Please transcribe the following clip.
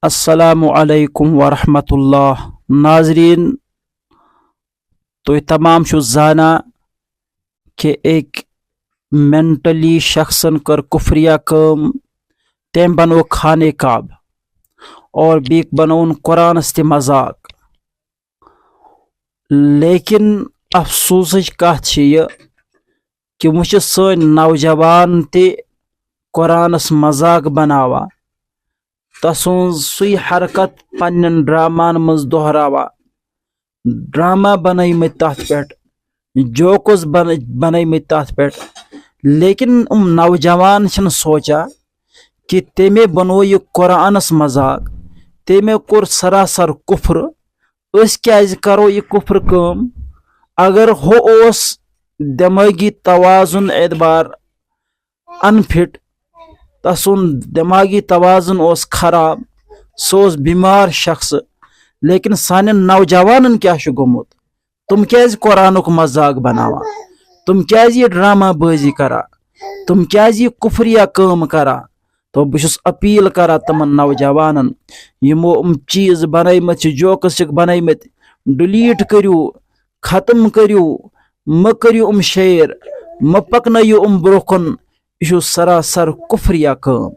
السلام علیکم ورحمۃ اللہ ناظرین، تو تمام شو زانا کہ ایک مینٹلی شخصن کر کفریہ کم تم بنو خانے کعب اور بیک بنون قرآن است مذاق. لیکن افسوسچ کت یہ کہ وچ سن نوجوان تے قرآنس مذاق بناوا، تسون سی حرکت پنن ڈرامان مز دہراوا، ڈرامہ بنائی مت تحت پیٹ، جوکس بنائی مت تحت پیٹ. لیکن نوجوان چھن سوچا کہ تمے بنو یہ قرآنس مذاق، تمے کور سراسر کفر. اس کیاز کرو یہ کفر کم؟ اگر ہو اس دماغی توازن اعتبار انفٹ، تسون دماغی توازن اس خراب، سوز بیمار شخص. لیکن سان نوجوانن کیا شو گومت؟ تم کیاز قرآنک مذاق بناوا؟ تم کیاز یہ ڈرامہ بازی کرا؟ تم کیاز یہ کفریہ کام کرا؟ تو بس اپیل کرا تمن نوجوانن یمو چیز بنائی مت جوکس بنائی مت، ڈیلیٹ کریو، ختم کریو، مہ کریو شیئر، مہ پکنائیو برکن. یہ سراسر کفریہ کام.